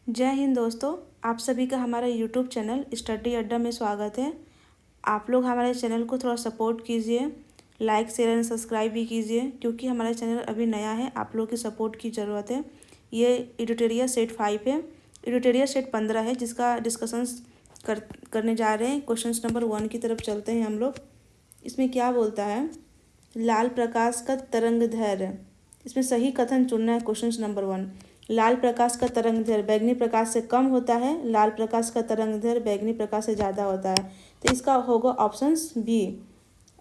जय हिंद दोस्तों, आप सभी का हमारे यूट्यूब चैनल स्टडी अड्डा में स्वागत है। आप लोग हमारे चैनल को थोड़ा सपोर्ट कीजिए, लाइक शेयर एंड सब्सक्राइब भी कीजिए क्योंकि हमारा चैनल अभी नया है, आप लोग की सपोर्ट की ज़रूरत है। ये एडिटोरियल सेट 5 है, एडिटोरियल सेट 15 है जिसका डिस्कशंस करने जा रहे हैं। क्वेश्चन नंबर 1 की तरफ चलते हैं हम लोग। इसमें क्या बोलता है, लाल प्रकाश का तरंग दैर्ध्य। इसमें सही कथन चुनना है। क्वेश्चन नंबर 1, लाल प्रकाश का तरंग दैर्ध्य बैगनी प्रकाश से कम होता है, लाल प्रकाश का तरंग दैर्ध्य बैगनी प्रकाश से ज़्यादा होता है। तो इसका होगा options B,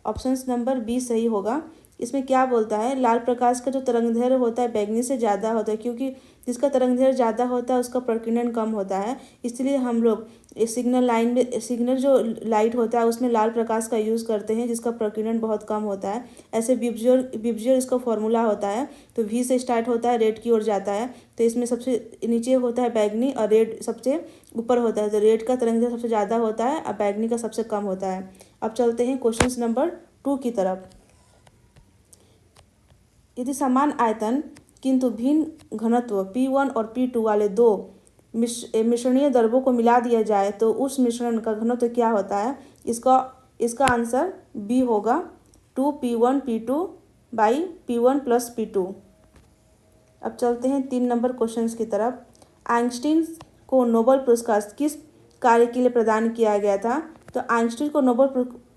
options number B सही होगा। इसमें क्या बोलता है, लाल प्रकाश का जो तरंग दैर्ध्य होता है बैगनी से ज़्यादा होता है, क्योंकि जिसका तरंग दैर्ध्य ज़्यादा होता है उसका प्रकीर्णन कम होता है। इसलिए हम लोग सिग्नल लाइन में, सिग्नल जो लाइट होता है उसमें लाल प्रकाश का यूज़ करते हैं जिसका प्रकीर्णन बहुत कम होता है। ऐसे विबज्योर इसका फॉर्मूला होता है। तो वी से स्टार्ट होता है, रेड की ओर जाता है। तो इसमें सबसे नीचे होता है बैगनी और रेड सबसे ऊपर होता है। तो रेड का तरंग दैर्ध्य सबसे ज़्यादा होता है और बैगनी का सबसे कम होता है। अब चलते हैं क्वेश्चन नंबर 2 की तरफ। यदि समान आयतन किंतु भिन्न घनत्व P1 और P2 वाले दो मिश्रणीय द्रव्यों को मिला दिया जाए तो उस मिश्रण का घनत्व क्या होता है। इसका आंसर बी होगा 2P1P2 by P1 plus P2। अब चलते हैं 3 नंबर क्वेश्चन की तरफ। आइंस्टीन को नोबेल पुरस्कार किस कार्य के लिए प्रदान किया गया था। तो आइंस्टीन को नोबेल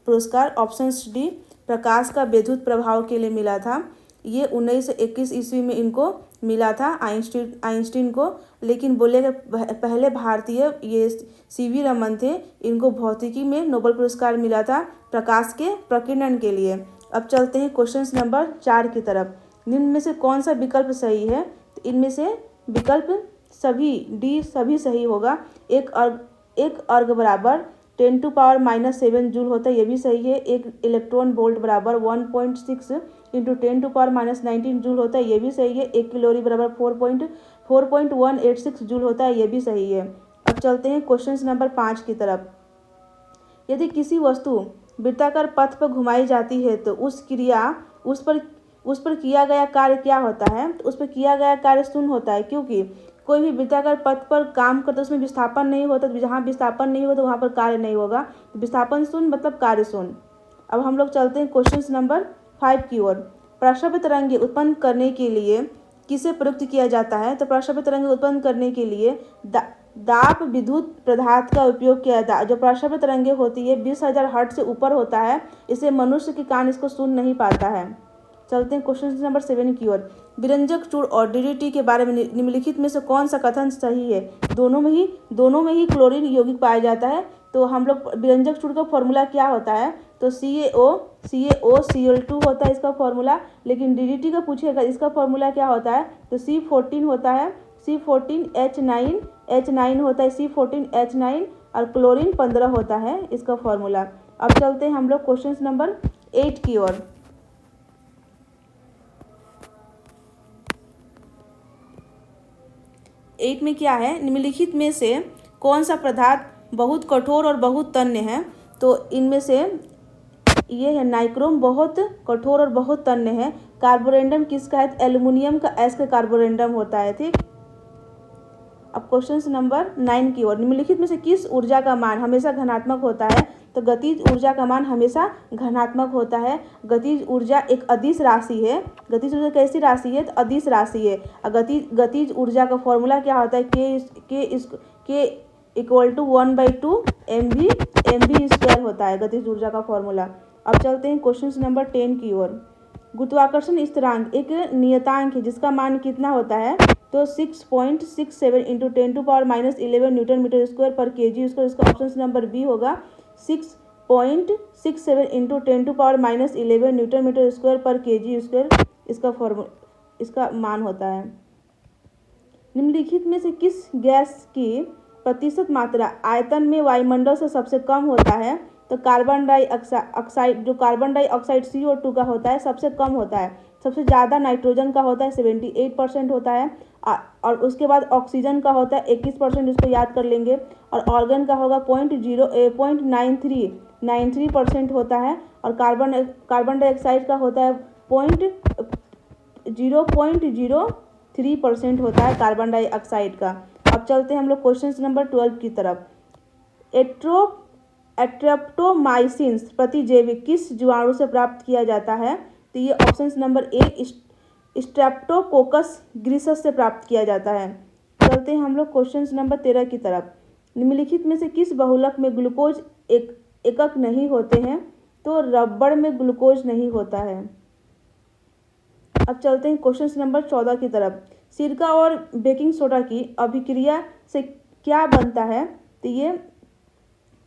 पुरस्कार ऑप्शन डी प्रकाश का विद्युत प्रभाव के लिए मिला था। ये 1921 ईस्वी में इनको मिला था आइंस्टीन को। लेकिन बोले कि पहले भारतीय ये सीवी रमन थे, इनको भौतिकी में नोबेल पुरस्कार मिला था प्रकाश के प्रकीर्णन के लिए। अब चलते हैं क्वेश्चन नंबर 4 की तरफ। निम्न में से कौन सा विकल्प सही है। तो इनमें से विकल्प सभी डी सभी सही होगा। एक अर्ग बराबर 10⁻⁻7 जूल होता है, ये भी सही है। एक इलेक्ट्रॉन वोल्ट बराबर 1.6 इंटू 10⁻⁻19 जूल होता है, ये भी सही है। एक कैलोरी बराबर 4.186 जूल होता है, ये भी सही है। अब चलते हैं क्वेश्चन नंबर 5 की तरफ। यदि किसी वस्तु वृत्ताकार पथ पर घुमाई जाती है तो उस पर किया गया कार्य क्या होता है। तो उस पर किया गया कार्य शून्य होता है, क्योंकि कोई भी वृत्ताकार पथ पर काम करते उसमें विस्थापन नहीं होता। तो जहाँ विस्थापन नहीं होता वहाँ पर कार्य नहीं होगा। तो विस्थापन शून्य मतलब कार्य शून्य। अब हम लोग चलते हैं क्वेश्चन नंबर 5 की ओर। प्रश्रव्य तरंगे उत्पन्न करने के लिए किसे प्रयुक्त किया जाता है। तो प्रश्रव्य तरंगे उत्पन्न करने के लिए दाब विद्युत पदार्थ का उपयोग किया जाता है। जो प्रश्रव्य तरंगे होती है 20,000 हर्ट्ज से ऊपर होता है, इसे मनुष्य के कान इसको सुन नहीं पाता है। चलते हैं क्वेश्चन नंबर 7 की ओर। विरंजक चूड़ और डीडीटी के बारे में निम्नलिखित में से कौन सा कथन सही है। दोनों में ही क्लोरीन यौगिक पाया जाता है। तो हम लोग विरंजक चूड़ का फॉर्मूला क्या होता है। तो CaOCl2 होता है इसका फॉर्मूला। लेकिन डीडीटी का पूछेगा इसका फॉर्मूला क्या होता है। तो C14 होता है, C14H9 होता है, C14H9 और क्लोरीन 15 होता है इसका फॉर्मूला। अब चलते हैं हम लोग क्वेश्चन नंबर 8 की ओर। 8 में क्या है, निम्नलिखित में से कौन सा पदार्थ बहुत कठोर और बहुत तन्य है। तो इनमें से ये है नाइक्रोम, बहुत कठोर और बहुत तन्य है। कार्बोरेंडम किसका है। एल्युमिनियम का एस का कार्बोरेंडम होता है, ठीक। अब क्वेश्चन नंबर 9 की ओर। निम्नलिखित में से किस ऊर्जा का मान हमेशा धनात्मक होता है। तो गतिज ऊर्जा का मान हमेशा धनात्मक होता है। गतिज ऊर्जा एक अदिश राशि है। गतिज ऊर्जा कैसी राशि है। तो अदिश राशि है। और गतिज ऊर्जा का फॉर्मूला क्या होता है। के इक्वल टू 1/2 mv² होता है गतिज ऊर्जा का फॉर्मूला। अब चलते हैं क्वेश्चन नंबर 10 की ओर। गुरुत्वाकर्षण स्थिरांक एक नियतांक है जिसका मान कितना होता है। तो 6.67 इंटू 10⁻11 न्यूटन मीटर स्क्वायर पर kg स्क्वायर। इसका ऑप्शन नंबर बी होगा 6.67 इंटू 10⁻11 न्यूटन मीटर स्क्वायर पर kg स्क्वायर इसका मान होता है। निम्नलिखित में से किस गैस की प्रतिशत मात्रा आयतन में वायुमंडल से सबसे कम होता है। तो कार्बन डाइऑक्साइड, जो कार्बन डाइऑक्साइड CO2 का होता है सबसे कम होता है। सबसे ज़्यादा नाइट्रोजन का होता है 78% होता है। और उसके बाद ऑक्सीजन का होता है 21%, इसको याद कर लेंगे। और ऑर्गन का होगा 0.93% होता है। और कार्बन डाइऑक्साइड का होता है 0.03% होता है कार्बन डाइऑक्साइड का। अब अब चलते हैं हम लोग क्वेश्चन नंबर 12 की तरफ। एट्रेप्टोमाइसिन प्रतिजैविक किस जीवाणु से प्राप्त किया जाता है? तो ये ऑप्शन नंबर ए स्ट्रेप्टोकोकस ग्रीसस से प्राप्त किया जाता है। चलते हैं हम लोग क्वेश्चन नंबर 13 की तरफ। निम्नलिखित में से किस बहुलक में ग्लूकोज एकक नहीं होते हैं? तो रबड़ में ग्लूकोज नहीं होता है। अब चलते हैं क्वेश्चन नंबर 14 की तरफ। सिरका और बेकिंग सोडा की अभिक्रिया से क्या बनता है? तो ये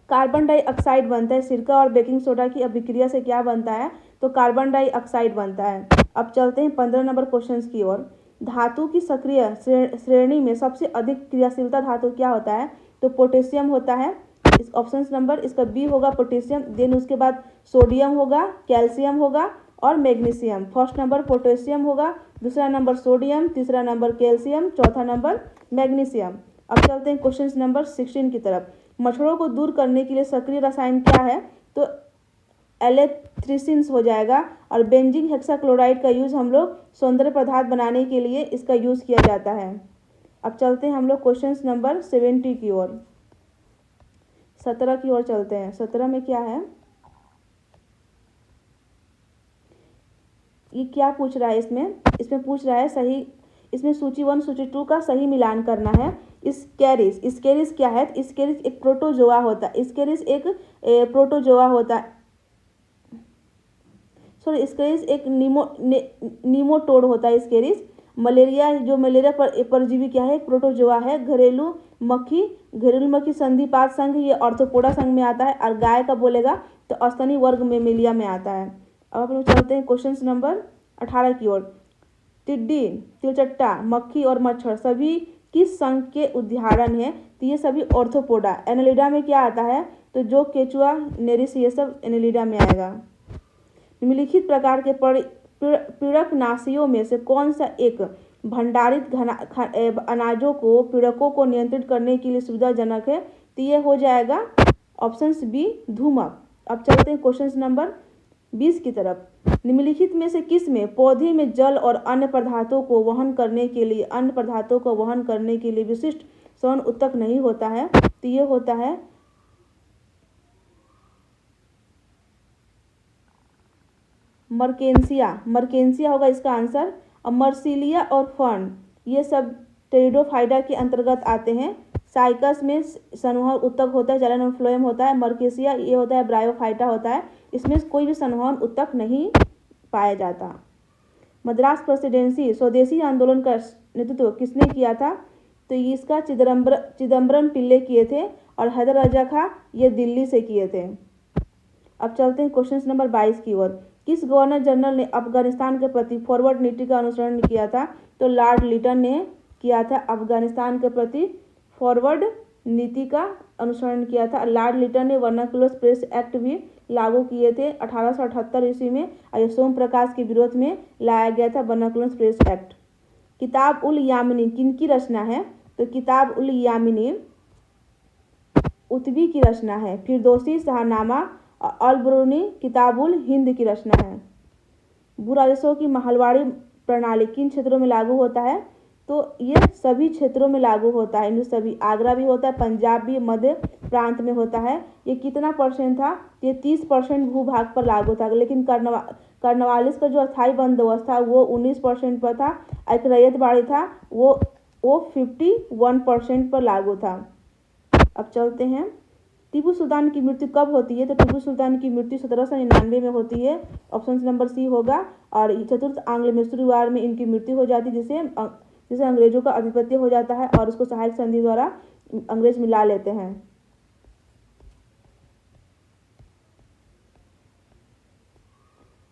कार्बन डाइऑक्साइड बनता है। सिरका और बेकिंग सोडा की अभिक्रिया से क्या बनता है? तो कार्बन डाइऑक्साइड बनता है। अब चलते हैं 15 नंबर क्वेश्चन की ओर। धातु की सक्रिय श्रेणी में सबसे अधिक क्रियाशीलता धातु क्या होता है? तो पोटेशियम होता है। इस ऑप्शन नंबर इसका बी होगा पोटेशियम। देन उसके बाद सोडियम होगा, कैल्शियम होगा और मैग्नीशियम। फर्स्ट नंबर पोटेशियम होगा, दूसरा नंबर सोडियम, तीसरा नंबर कैल्शियम, चौथा नंबर मैग्नीशियम। अब चलते हैं क्वेश्चन नंबर 16 की तरफ। मच्छरों को दूर करने के लिए सक्रिय रसायन क्या है? तो एलेथ्रिसिन्स हो जाएगा। और बेंजीन हेक्साक्लोराइड का यूज़ हम लोग सौंदर्य पदार्थ बनाने के लिए इसका यूज़ किया जाता है। अब चलते हैं हम लोग क्वेश्चन नंबर 70 की ओर, 17 की ओर चलते हैं। 17 में क्या है, ये क्या पूछ रहा है? इसमें पूछ रहा है सही, इसमें सूची 1 सूची 2 का सही मिलान करना है। स्केरिस क्या है? स्केरिस एक प्रोटोजोआ होता है। स्केरिस एक प्रोटोजोआ होता है। सॉरी, स्केरिस एक नीमोटोड होता है। स्केरिस मलेरिया परजीवी क्या है? एक प्रोटोजोआ है। घरेलू मक्खी संधिपात संघ, ये ऑर्थोपोडा संघ में आता है। और गाय का बोलेगा तो स्तनी वर्ग में मिलिया में आता है। अब हम लोग चलते हैं क्वेश्चन नंबर 18 की ओर। टिड्डी, तिलचट्टा, मक्खी और मच्छर सभी किस संघ के उदाहरण हैं? तो ये सभी ऑर्थोपोडा। एनेलिडा में क्या आता है? तो जो केचुआ, नेरिस, ये सब एनेलिडा में आएगा। निम्नलिखित प्रकार के पीड़कनाशियों में से कौन सा एक भंडारित अनाजों को पीड़कों को नियंत्रित करने के लिए सुविधाजनक है? तो ये हो जाएगा ऑप्शन बी, धूमक। अब चलते हैं क्वेश्चन नंबर 20 की तरफ। निम्नलिखित में से किस में पौधे में जल और अन्य पदार्थों को वहन करने के लिए विशिष्ट श्वसन ऊतक नहीं होता है? तो ये होता है मर्केंसिया होगा इसका आंसर। और मर्सिलिया और फर्न ये सब टेरिडोफाइटा के अंतर्गत आते हैं। साइकस में संवहन ऊतक होता है, चलन और फ्लोएम होता है। मर्केसिया ये होता है ब्रायोफाइटा होता है। इसमें कोई भी संवहन ऊतक नहीं पाया जाता। मद्रास प्रेसिडेंसी स्वदेशी आंदोलन का नेतृत्व किसने किया था? तो इसका चिदम्बरम पिल्ले किए थे। और हैदर रजा खां ये दिल्ली से किए थे। अब चलते हैं क्वेश्चन नंबर 22 की ओर। किस गवर्नर जनरल ने अफगानिस्तान के प्रति फॉरवर्ड नीति का अनुसरण किया था? तो लॉर्ड लिटन ने किया था। अफगानिस्तान के प्रति फॉरवर्ड नीति का अनुसरण किया था। लॉर्ड लिटन ने वर्नाकुलर प्रेस एक्ट भी लागू किए थे 1878 ईस्वी में। और सोम प्रकाश के विरोध में लाया गया था वर्नाकुलर प्रेस एक्ट। किताब उल यामिनी किनकी रचना है? तो किताब उल यामिनी उत्बी की रचना है। फिरदौसी शाहनामा अलबरूनी किताबुल हिंद की रचना है। भूराजस्व की महलवाड़ी प्रणाली किन क्षेत्रों में लागू होता है? तो ये सभी क्षेत्रों में लागू होता है। इनमें सभी आगरा भी होता है, पंजाब भी, मध्य प्रांत में होता है। ये कितना परसेंट था? ये 30% भूभाग पर लागू था। लेकिन कर्नवालिस का जो अस्थायी बंदोबस्त था वो 19% पर था। एक रैयतबाड़ी था वो 51% पर लागू था। अब चलते हैं, टीपू सुल्तान की मृत्यु कब होती है? तो टीपू सुल्तान की मृत्यु 1799 में होती है। ऑप्शन नंबर सी होगा। और चतुर्थ आंग्ल मैसूर वार में इनकी मृत्यु हो जाती है, जिसे अंग्रेजों का आधिपत्य हो जाता है और उसको सहायक संधि द्वारा अंग्रेज मिला लेते हैं।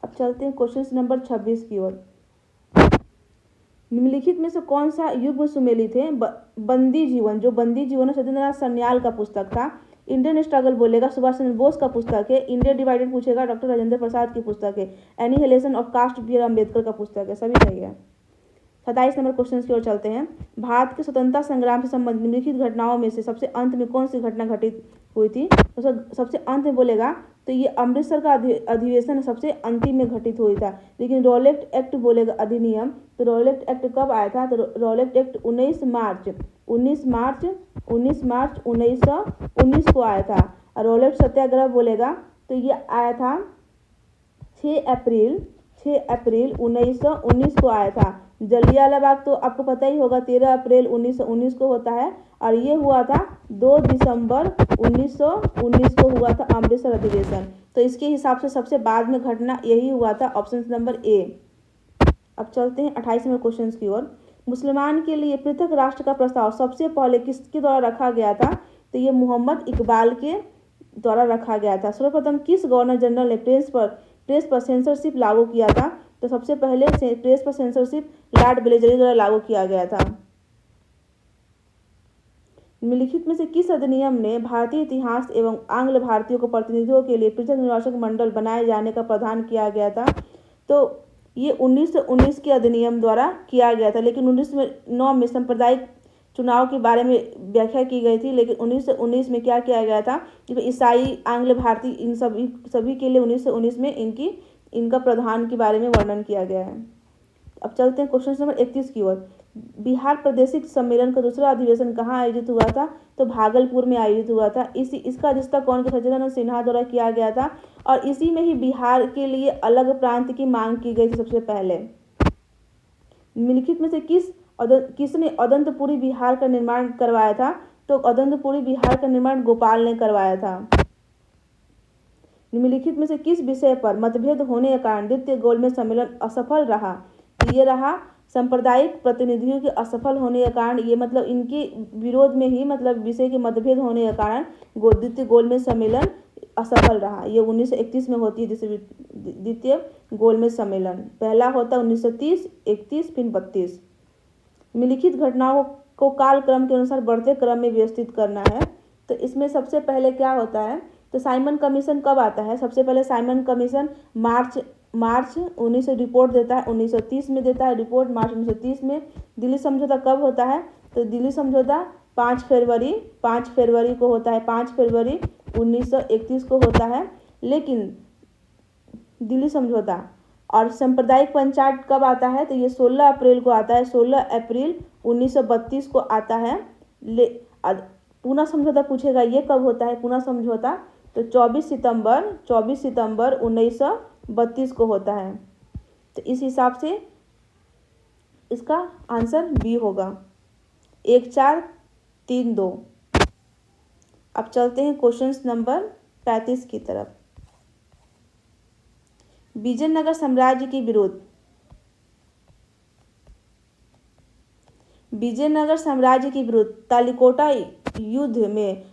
अब चलते हैं क्वेश्चन नंबर 26 की ओर। निम्नलिखित में से कौन सा युग्म सुमेलित है? बंदी जीवन, जो बंदी जीवन है सत्येंद्रनाथ सन्याल का पुस्तक था। इंडियन स्ट्रगल बोलेगा सुभाष चंद्र बोस का पुस्तक है। इंडिया डिवाइडेड पूछेगा डॉक्टर राजेंद्र प्रसाद की पुस्तक है। Annihilation of caste B R Ambedkar का पुस्तक है। सभी सही है। 27 नंबर क्वेश्चन की ओर चलते हैं। भारत के स्वतंत्रता संग्राम से संबंधित निम्नलिखित घटनाओं में से सबसे अंत में कौन सी घटना घटित हुई थी? तो सबसे अंत में बोलेगा तो ये अमृतसर का अधिवेशन सबसे अंतिम में घटित हुआ था। लेकिन रॉलेट एक्ट बोलेगा अधिनियम, तो रॉलेट एक्ट कब आया था? तो रॉलेट एक्ट 19 मार्च 1919 को आया था। और रॉलेट सत्याग्रह बोलेगा तो ये आया था 6 अप्रैल 1919 को आया था। जलियांवाला बाग तो आपको पता ही होगा 13 अप्रैल 1919 को होता है, और ये हुआ था 2 दिसंबर 1919 को हुआ था अमृतसर अधिवेशन। तो इसके हिसाब से सबसे बाद में घटना यही हुआ था, ऑप्शन नंबर ए। अब चलते हैं 28 नंबर क्वेश्चन की ओर। मुसलमान के लिए पृथक राष्ट्र का प्रस्ताव सबसे पहले किसके द्वारा रखा गया था? तो ये मोहम्मद इकबाल के द्वारा रखा गया था। सर्वप्रथम किस गवर्नर जनरल ने प्रेस पर सेंसरशिप लागू किया था? तो सबसे पहले प्रेस पर सेंसरशिप लॉर्ड वेलेस्ली द्वारा लागू किया गया था। निम्नलिखित में से किस अधिनियम ने भारतीय इतिहास एवं आंग्ल भारतीयों को प्रतिनिधियों के लिए पृथक निर्वाचक मंडल बनाए जाने का प्रावधान किया गया था? तो ये 1919 के अधिनियम द्वारा किया गया था। लेकिन 1909 में सांप्रदायिक चुनाव के बारे में व्याख्या की गई थी। लेकिन 1919 में क्या किया गया था कि ईसाई, आंग्ल भारतीय, इन सभी के लिए 1919 में इनका प्रावधान के बारे में वर्णन किया गया है। अब चलते हैं क्वेश्चन नंबर 31 की ओर। बिहार प्रादेशिक सम्मेलन का दूसरा अधिवेशन कहाँ आयोजित हुआ था? तो भागलपुर में आयोजित हुआ था। इसका अध्यक्षता कौन के? सच्चिदानंद सिन्हा द्वारा किया गया था, और इसी में ही बिहार के लिए अलग प्रांत की मांग की गई थी सबसे पहले। निम्नलिखित में से किसने अदंतपुरी बिहार का निर्माण करवाया था? तो अदंतपुरी बिहार का निर्माण गोपाल ने करवाया था। निम्नलिखित में से किस विषय पर मतभेद होने के कारण द्वितीय गोलमेज सम्मेलन असफल रहा? तो ये रहा सांप्रदायिक प्रतिनिधियों के असफल होने के कारण, ये मतलब इनके विरोध में ही, मतलब विषय के मतभेद होने के कारण द्वितीय गोलमेज सम्मेलन असफल रहा। ये 1931 में होती है जैसे द्वितीय गोलमेज सम्मेलन। पहला होता है 1930, 31, फिर 32। निम्नलिखित घटनाओं को कालक्रम के अनुसार बढ़ते क्रम में व्यवस्थित करना है। तो इसमें सबसे पहले क्या होता है? तो साइमन कमीशन कब आता है? सबसे पहले साइमन कमीशन मार्च 1900 रिपोर्ट देता है, 1930 में देता है रिपोर्ट, मार्च 1930 में। दिल्ली समझौता कब होता है? तो दिल्ली समझौता 5 फरवरी को होता है, 5 फरवरी 1931 को होता है। लेकिन दिल्ली समझौता और सांप्रदायिक पंचायत कब आता है? तो ये 16 अप्रैल को आता है, 16 अप्रैल 1932 को आता है। पूना समझौता पूछेगा ये कब होता है पूना समझौता? तो 24 सितंबर 1932 को होता है। तो इस हिसाब से इसका आंसर बी होगा, 1432। अब चलते हैं क्वेश्चन नंबर 35 की तरफ। विजयनगर साम्राज्य के विरुद्ध तालिकोटा युद्ध में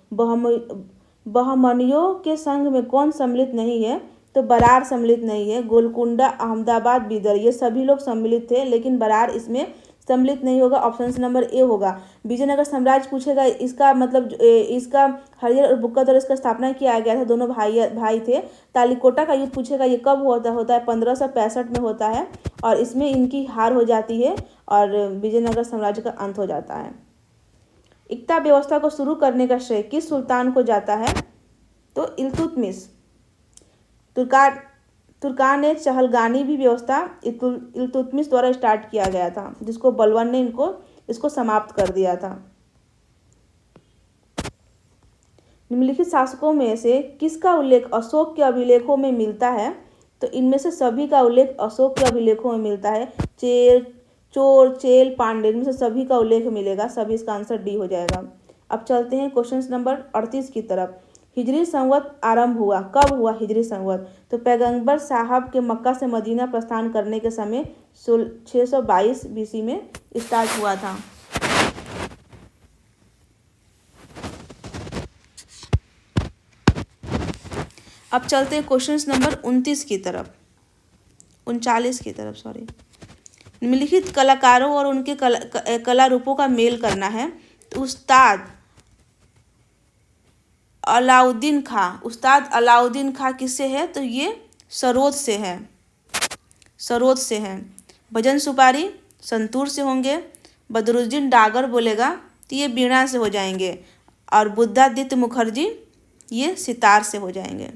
बहमनियों के संघ में कौन सम्मिलित नहीं है? तो बरार सम्मिलित नहीं है। गोलकुंडा, अहमदाबाद, बीदर, ये सभी लोग सम्मिलित थे, लेकिन बरार इसमें सम्मिलित नहीं होगा। ऑप्शन नंबर ए होगा। विजयनगर साम्राज्य पूछेगा, इसका मतलब इसका हरिहर और बुक्का द्वारा इसका स्थापना किया गया था, दोनों भाई थे। तालिकोटा का युद्ध पूछेगा, ये कब होता है 1565 में होता है, और इसमें इनकी हार हो जाती है और विजयनगर साम्राज्य का अंत हो जाता है। इक्ता व्यवस्था को शुरू करने का श्रेय किस सुल्तान को जाता है? तो इल्तुतमिश। तुर्कान चहलगानी भी व्यवस्था इल्तुतमिश द्वारा स्टार्ट किया गया था, जिसको बलवन ने इसको समाप्त कर दिया था। निम्नलिखित शासकों में से किसका उल्लेख अशोक के अभिलेखों में मिलता है? तो इनमें से सभी का उल्लेख अशोक के अभिलेखों में मिलता है। चोर, चेल, पांडे, इनमें से सभी का उल्लेख मिलेगा, सभी इसका आंसर डी हो जाएगा। अब चलते हैं क्वेश्चन नंबर 38 की तरफ। हिजरी संवत आरंभ हुआ, कब हुआ हिजरी संवत? तो पैगंबर साहब के मक्का से मदीना प्रस्थान करने के समय 622 BC में स्टार्ट हुआ था। अब चलते हैं क्वेश्चन नंबर 39 की तरफ, 39 की तरफ, सॉरी। निम्नलिखित कलाकारों और उनके कला रूपों का मेल करना है। तो उस्ताद अलाउद्दीन खां किससे है? तो ये सरोद से है। भजन सुपारी, संतूर से होंगे। बदरुद्दीन डागर बोलेगा तो ये वीणा से हो जाएंगे। और बुद्धादित्य मुखर्जी ये सितार से हो जाएंगे।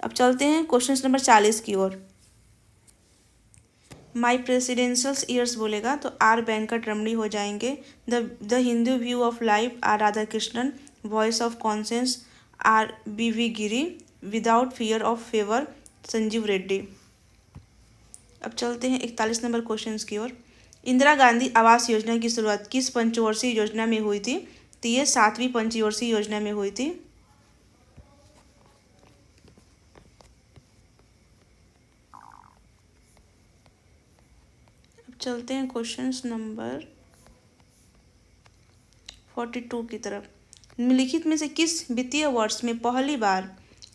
अब चलते हैं क्वेश्चन नंबर 40 की ओर। माई प्रेसिडेंशियल ईयर्स बोलेगा तो आर वेंकट रमणी हो जाएंगे। The Hindu view of life R Radhakrishnan. Voice of conscience R B Giri. Without fear of favour Sanjeeva Reddy. अब चलते हैं 41 नंबर क्वेश्चन की ओर। इंदिरा गांधी आवास योजना की शुरुआत किस पंचवर्षीय योजना में हुई थी? तो ये 7वीं पंचवर्षीय योजना में हुई थी। अब चलते हैं क्वेश्चन नंबर 42 की तरफ। निम्नलिखित में से किस वित्तीय वर्ष में पहली बार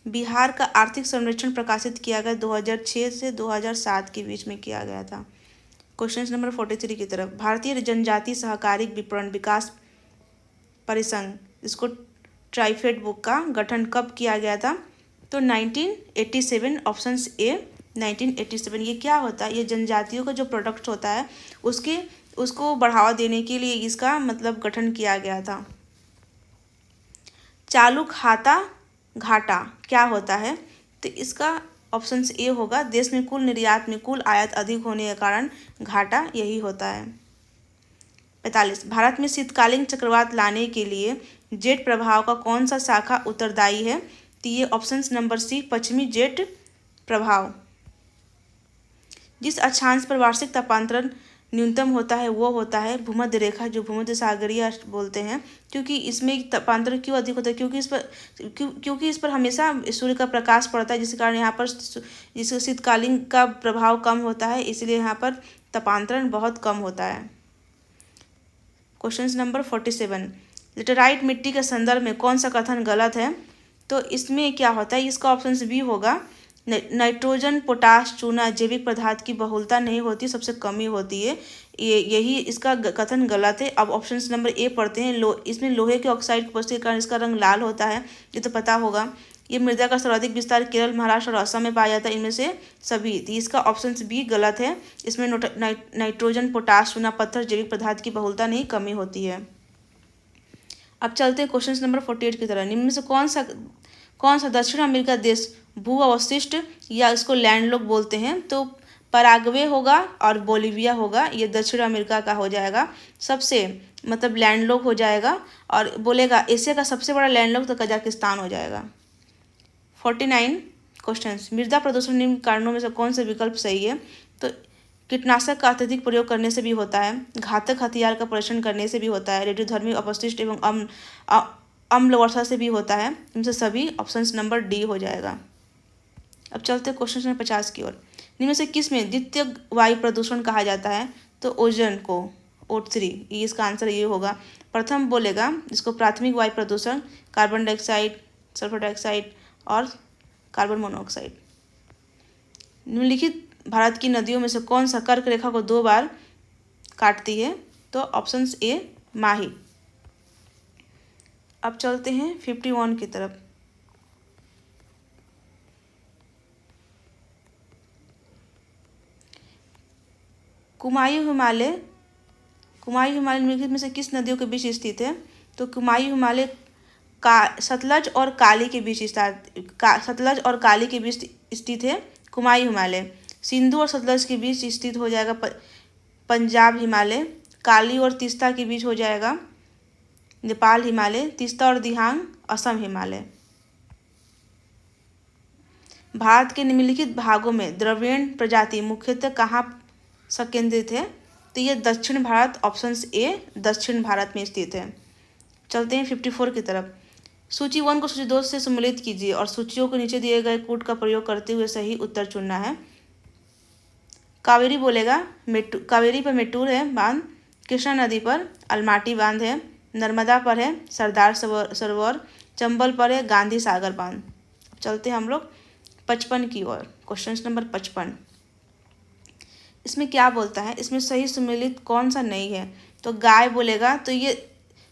बिहार का आर्थिक सर्वेक्षण प्रकाशित किया गया? 2006 से 2007 के बीच में किया गया था। क्वेश्चन नंबर 43 की तरफ। भारतीय जनजाति सहकारी विपणन विकास परिसंघ, इसको ट्राइफेड बुक का गठन कब किया गया था? तो 1987, ऑप्शन ए 1987। ये क्या होता है? ये जनजातियों का जो प्रोडक्ट होता है उसको बढ़ावा देने के लिए इसका मतलब गठन किया गया था। चालू खाता घाटा क्या होता है? तो इसका ऑप्शन ए होगा, देश में कुल निर्यात में कुल आयात अधिक होने के कारण घाटा यही होता है। 45, भारत में शीतकालीन चक्रवात लाने के लिए जेट प्रभाव का कौन सा शाखा उत्तरदायी है? तो ये ऑप्शन नंबर सी पश्चिमी जेट प्रभाव। जिस अक्षांश पर वार्षिक तापांतरण न्यूनतम होता है वो होता है भूमध्य रेखा, जो भूमध्य सागरीय बोलते हैं। क्योंकि इसमें तापांतरण क्यों अधिक होता है? क्योंकि इस पर हमेशा सूर्य का प्रकाश पड़ता है, जिस कारण यहाँ पर जिस शीतकालीन का प्रभाव कम होता है, इसलिए यहाँ पर तापांतरण बहुत कम होता है। क्वेश्चन नंबर 47, लेटेराइट मिट्टी के संदर्भ में कौन सा कथन गलत है? तो इसमें क्या होता है? इसका ऑप्शन बी होगा, नाइट्रोजन पोटाश चूना जैविक पदार्थ की बहुलता नहीं होती, सबसे कमी होती है। यही इसका कथन गलत है। अब ऑप्शन नंबर ए पढ़ते हैं। इसमें लोहे के ऑक्साइड की उपस्थिति के कारण इसका रंग लाल होता है, ये तो पता होगा। ये मृदा का सर्वाधिक विस्तार केरल, महाराष्ट्र और असम में पाया जाता है, इनमें से सभी। तो इसका ऑप्शन बी गलत है। इसमें नाइट्रोजन पोटाश चूना पत्थर जैविक पदार्थ की बहुलता नहीं, कमी होती है। अब चलते हैं क्वेश्चन नंबर 48 की तरह। निम्न में से कौन सा दक्षिण अमेरिका देश भू अवशिष्ट या इसको लैंडलॉक बोलते हैं? तो पराग्वे होगा और बोलिविया होगा, ये दक्षिण अमेरिका का हो जाएगा। सबसे मतलब लैंडलॉक हो जाएगा। और बोलेगा एशिया का सबसे बड़ा लैंडलॉक तो कजाकिस्तान हो जाएगा। 49 क्वेश्चन, मृदा प्रदूषण निम्न कारणों में से कौन सा विकल्प सही है? तो कीटनाशक का अत्यधिक प्रयोग करने से भी होता है, घातक हथियार का परीक्षण करने से भी होता है, रेडियोधर्मी अपशिष्ट एवं अम्ल वर्षा से भी होता है। इनसे सभी ऑप्शन नंबर डी हो जाएगा। अब चलते क्वेश्चन नंबर 50 की ओर। इनमें से किस में द्वितीय वायु प्रदूषण कहा जाता है? तो ओजोन को O3, ये इसका आंसर ये होगा। प्रथम बोलेगा इसको प्राथमिक वायु प्रदूषण, कार्बन डाइऑक्साइड, सल्फर डाइऑक्साइड और कार्बन मोनोऑक्साइड। निम्नलिखित भारत की नदियों में से कौन सा कर्क रेखा को 2 बार काटती है? तो ऑप्शन ए माही। अब चलते हैं 51 की तरफ। कुमायूं हिमालय निम्नलिखित में से किस नदियों के बीच स्थित है? तो कुमायूं हिमालय सतलज और काली के बीच स्थित है कुमायूं हिमालय। सिंधु और सतलज के बीच स्थित हो जाएगा पंजाब हिमालय। काली और तीस्ता के बीच हो जाएगा नेपाल हिमालय। तीस्ता और दिहांग असम हिमालय। भारत के निम्नलिखित भागों में द्रविड़ प्रजाति मुख्यतः कहाँ संकेंद्रित है? तो ये दक्षिण भारत, ऑप्शन ए दक्षिण भारत में स्थित है। चलते हैं 54 की तरफ। सूची 1 को सूची 2 से सम्मिलित कीजिए और सूचियों के नीचे दिए गए कूट का प्रयोग करते हुए सही उत्तर चुनना है। कावेरी बोलेगा कावेरी पर मेट्टूर है बांध, कृष्णा नदी पर अलमाटी बांध है, नर्मदा पर है सरदार सरोवर, चंबल पर है गांधी सागर बांध। चलते हैं हम लोग 55 की ओर। क्वेश्चन नंबर 55, इसमें क्या बोलता है? इसमें सही सम्मिलित कौन सा नहीं है? तो गाय बोलेगा तो ये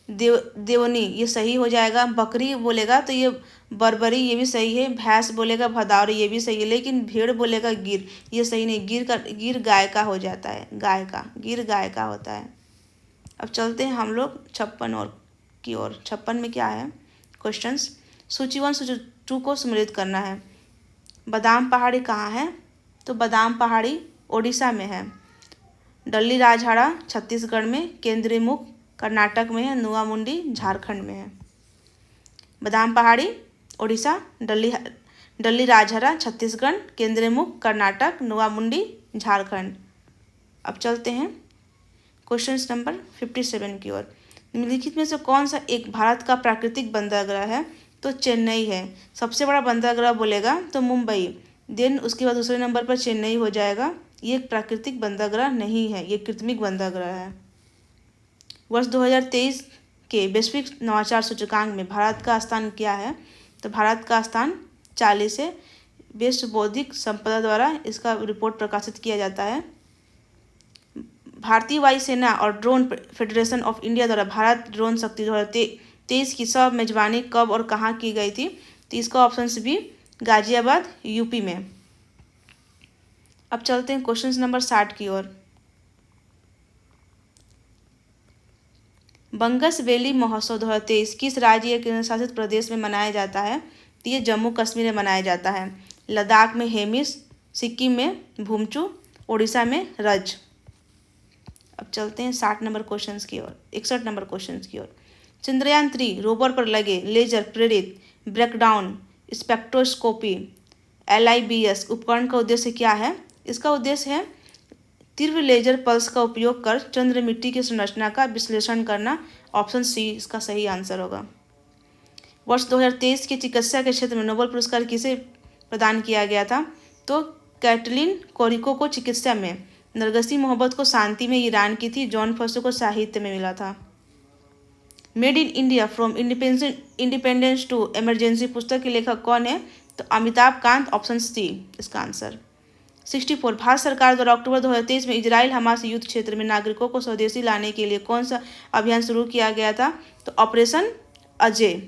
देवनी, ये सही हो जाएगा। बकरी बोलेगा तो ये बरबरी, ये भी सही है। भैंस बोलेगा भदौरी, ये भी सही है। लेकिन भेड़ बोलेगा गिर, ये सही नहीं। गिर गाय का हो जाता है, गिर गाय का होता है। अब चलते हैं हम लोग 56 और की ओर। 56 में क्या है क्वेश्चंस। सूची 1 सूची 2 को सम्मिलित करना है। बादाम पहाड़ी कहाँ है? तो बादाम पहाड़ी ओडिशा में है। डल्ली राजहाड़ा छत्तीसगढ़ में, केंद्रीय मुख कर्नाटक में है, नुआ मुंडी झारखंड में है। बादाम पहाड़ी ओडिशा, डल्ली राजहरा छत्तीसगढ़, केंद्रीय मुख कर्नाटक, नुआ मुंडी झारखंड। अब चलते हैं क्वेश्चन नंबर 57 की ओर। निम्नलिखित में से कौन सा एक भारत का प्राकृतिक बंदरगाह है? तो चेन्नई है। सबसे बड़ा बंदरगाह बोलेगा तो मुंबई, देन उसके बाद दूसरे नंबर पर चेन्नई हो जाएगा। ये एक प्राकृतिक बंदरगाह नहीं है, ये कृत्रिम बंदरगाह है। वर्ष 2023 के वैश्विक नवाचार सूचकांक में भारत का स्थान क्या है? तो भारत का स्थान 40 है। विश्व बौद्धिक संपदा द्वारा इसका रिपोर्ट प्रकाशित किया जाता है। भारतीय वायुसेना और ड्रोन फेडरेशन ऑफ इंडिया द्वारा भारत ड्रोन शक्ति 2023 की सब मेजबानी कब और कहाँ की गई थी? तो इसका ऑप्शन भी गाजियाबाद, यूपी में। अब चलते हैं क्वेश्चन नंबर 60 की ओर। बंगस वैली महोत्सव 2023 किस राज्य या केंद्र शासित प्रदेश में मनाया जाता है? तो ये जम्मू कश्मीर में मनाया जाता है। लद्दाख में हेमिस, सिक्किम में भूमचू, उड़ीसा में रज। अब चलते हैं 60 नंबर क्वेश्चन की ओर, 61 नंबर क्वेश्चन की ओर। चंद्रयान 3 रोवर पर लगे लेजर प्रेरित ब्रेकडाउन स्पेक्ट्रोस्कोपी LIBS उपकरण का उद्देश्य क्या है? इसका उद्देश्य है तीव्र लेजर पल्स का उपयोग कर चंद्र मिट्टी की संरचना का विश्लेषण करना। ऑप्शन सी इसका सही आंसर होगा। वर्ष 2023 के चिकित्सा के क्षेत्र में नोबेल पुरस्कार किसे प्रदान किया गया था? तो कैटलिन कोरिको को चिकित्सा में, नरगसी मोहब्बत को शांति में ईरान की थी, जॉन फॉस्टर को साहित्य में मिला था। Made in India from independence to emergency पुस्तक के लेखक कौन है? तो अमिताभ कांत, ऑप्शन सी इसका आंसर। 64 भारत सरकार द्वारा अक्टूबर 2023 में इजराइल हमास युद्ध क्षेत्र में नागरिकों को स्वदेशी लाने के लिए कौन सा अभियान शुरू किया गया था? तो ऑपरेशन अजय।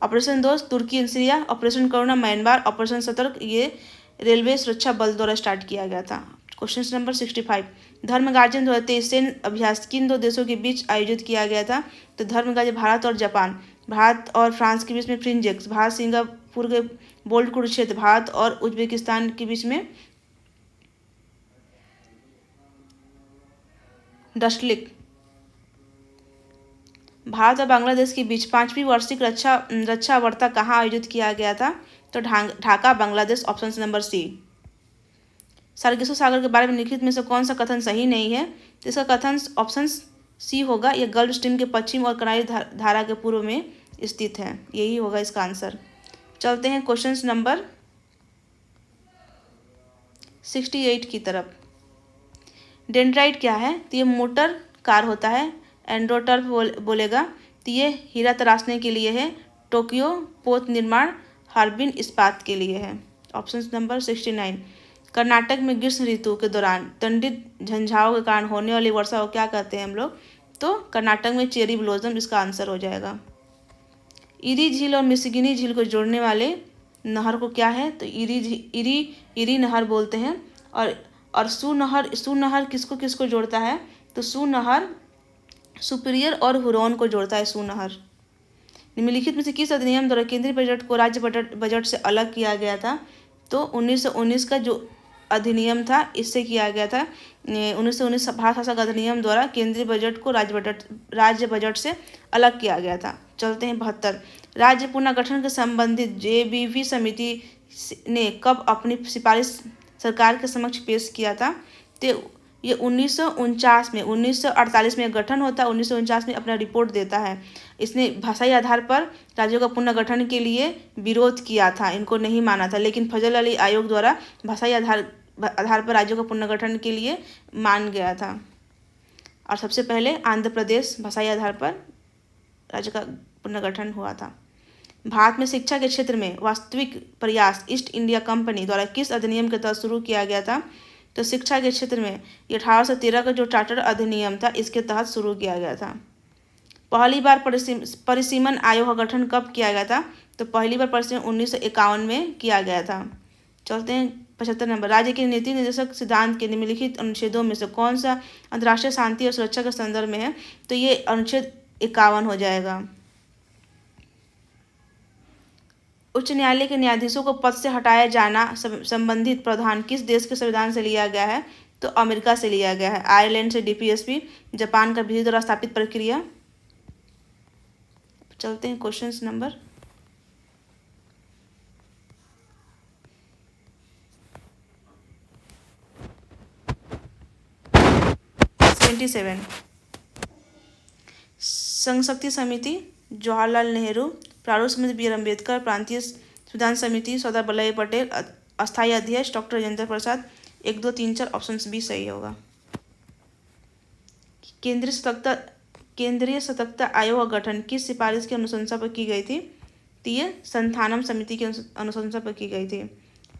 ऑपरेशन दोस्त तुर्की सीरिया, ऑपरेशन करुणा म्यांमार, ऑपरेशन सतर्क ये रेलवे सुरक्षा बल द्वारा स्टार्ट किया गया था। क्वेश्चन नंबर 65 धर्म गार्जन 2023 सैन्य अभ्यास किन दो देशों के बीच आयोजित किया गया था? तो धर्म गार्जन भारत और जापान, भारत और फ्रांस के बीच में फ्रिंजेक्स, भारत सिंगापुर के बोल्ट कुरुक्षेत्र, भारत और उज्बेकिस्तान के बीच में डस्टलिक। भारत और बांग्लादेश के बीच 5वीं वार्षिक रक्षा वार्ता कहाँ आयोजित किया गया था? तो Dhaka, Bangladesh, option number C. Sargasso सागर के बारे में निम्नलिखित में से कौन सा कथन सही नहीं है? तो इसका कथन ऑप्शन सी होगा, यह गल्फ स्ट्रीम के पश्चिम और करारी धारा के पूर्व में स्थित है, यही होगा इसका आंसर। चलते हैं क्वेश्चन नंबर 68 की तरफ। डेंड्राइट क्या है? तो ये मोटर कार होता है। एंड्रोटर्फ बोलेगा तो ये हीरा तराशने के लिए है। टोक्यो पोत निर्माण हार्बिन इस्पात के लिए है। ऑप्शन नंबर 69 कर्नाटक में ग्रीष्म ऋतु के दौरान दंडित झंझाओं के कारण होने वाली वर्षा को क्या कहते हैं हम लोग? तो कर्नाटक में चेरी ब्लॉसम इसका आंसर हो जाएगा। इरी झील और मिसिगिनी झील को जोड़ने वाले नहर को क्या है? तो इरी नहर बोलते हैं। और सू नहर किसको किसको जोड़ता है? तो सू नहर सुपीरियर और हुरोन को जोड़ता है। सू नहर निम्नलिखित में से किस अधिनियम द्वारा केंद्रीय बजट को राज्य बजट से अलग किया गया था? तो 1919 का जो अधिनियम था इससे किया गया था। 1919 भारत शासक अधिनियम द्वारा केंद्रीय बजट को राज्य बजट से अलग किया गया था। चलते हैं 72 राज्य पुनर्गठन के संबंधित JBV समिति ने कब अपनी सिफारिश सरकार के समक्ष पेश किया था? तो ये 1949 में, 1948 में गठन होता है, 1949 में अपना रिपोर्ट देता है। इसने भाषाई आधार पर राज्यों का पुनर्गठन के लिए विरोध किया था, इनको नहीं माना था, लेकिन फजल अली आयोग द्वारा भाषाई आधार पर राज्यों का पुनर्गठन के लिए मान गया था। और सबसे पहले आंध्र प्रदेश भाषाई आधार पर राज्य का पुनर्गठन हुआ था। भारत में शिक्षा के क्षेत्र में वास्तविक प्रयास ईस्ट इंडिया कंपनी द्वारा किस अधिनियम के तहत शुरू किया गया था? तो शिक्षा के क्षेत्र में 1813 का जो चार्टर अधिनियम था इसके तहत शुरू किया गया था। पहली बार परिसीमन आयोग का गठन कब किया गया था? तो पहली बार परिसीमन 1951 में किया गया था। चलते हैं 75 नंबर। राज्य के नीति निर्देशक सिद्धांत के निम्नलिखित अनुच्छेदों में से कौन सा अंतर्राष्ट्रीय शांति और सुरक्षा के संदर्भ में है? तो ये अनुच्छेद 51 हो जाएगा। उच्च न्यायालय के न्यायाधीशों को पद से हटाया जाना संबंधित प्रावधान किस देश के संविधान से लिया गया है? तो अमेरिका से लिया गया है। आयरलैंड से डीपीएसपी, जापान का विधि द्वारा स्थापित प्रक्रिया। चलते हैं क्वेश्चन नंबर 77। संघ शक्ति समिति, जवाहरलाल नेहरू, प्रारूप समिति बी आर अम्बेडकर, प्रांतीय संविधान समिति सरदार वल्लभ भाई पटेल, अस्थायी अध्यक्ष डॉक्टर राजेंद्र प्रसाद। 1, 2, 3, 4 ऑप्शन बी सही होगा। केंद्रीय सतर्कता आयोग का गठन किस सिफारिश की अनुशंसा पर की गई थी? तो ये संथानम समिति की अनुशंसा पर की गई थी।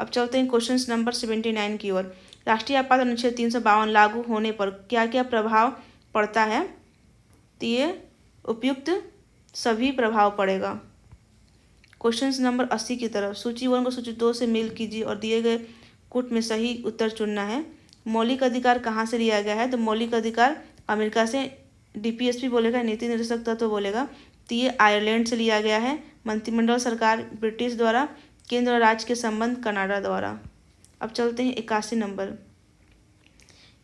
अब चलते हैं क्वेश्चन नंबर 79 की ओर। राष्ट्रीय आपात अनुच्छेद 352 लागू होने पर क्या क्या प्रभाव पड़ता है? तो ये उपयुक्त सभी प्रभाव पड़ेगा। क्वेश्चन नंबर 80 की तरफ। सूची 1 को सूची 2 से मेल कीजिए और दिए गए कूट में सही उत्तर चुनना है। मौलिक अधिकार कहाँ से लिया गया है? तो मौलिक अधिकार अमेरिका से। डीपीएसपी बोलेगा, नीति निर्देशक तत्व बोलेगा, तो ये आयरलैंड से लिया गया है। मंत्रिमंडल सरकार ब्रिटिश द्वारा, केंद्र और राज्य के संबंध कनाडा द्वारा। अब चलते हैं 81 नंबर।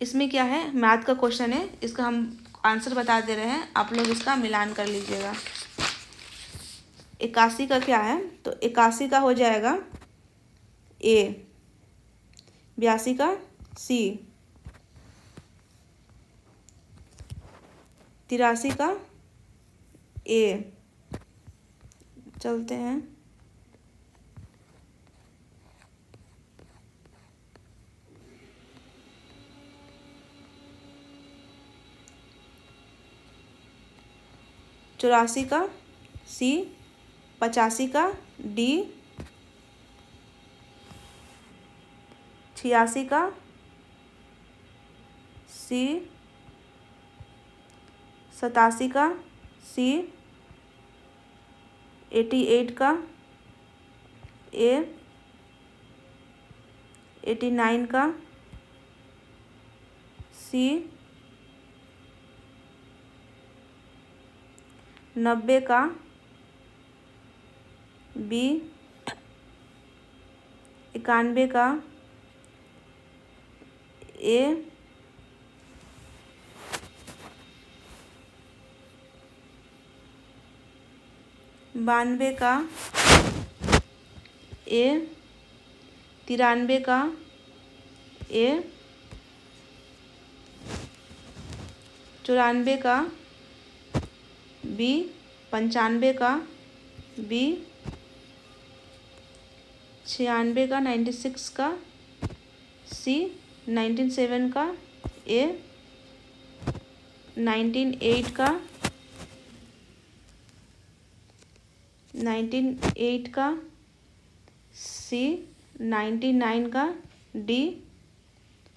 इसमें क्या है, मैथ का क्वेश्चन है, इसका हम आंसर बता दे रहे हैं, आप लोग इसका मिलान कर लीजिएगा। 81 का क्या है? तो 81 का हो जाएगा ए, 82 का सी, 83 का ए। चलते हैं 84 का सी, 85 का डी, 86 का सी, 87 का सी, 88 का ए, 89 का सी, 90 का बी, 91 का ए, 92 का ए, 93 का ए, 94 का बी, 95 का बी, 96 का 96 का सी, 97 का ए, 98 का 98 का सी, 99 का डी,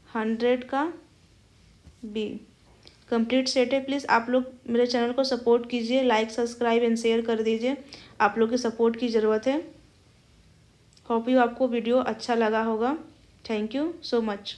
100 का बी। कंप्लीट सेट है। प्लीज़ आप लोग मेरे चैनल को सपोर्ट कीजिए, लाइक सब्सक्राइब एंड शेयर कर दीजिए। आप लोग की सपोर्ट की ज़रूरत है। होप यू आपको वीडियो अच्छा लगा होगा। Thank you so much.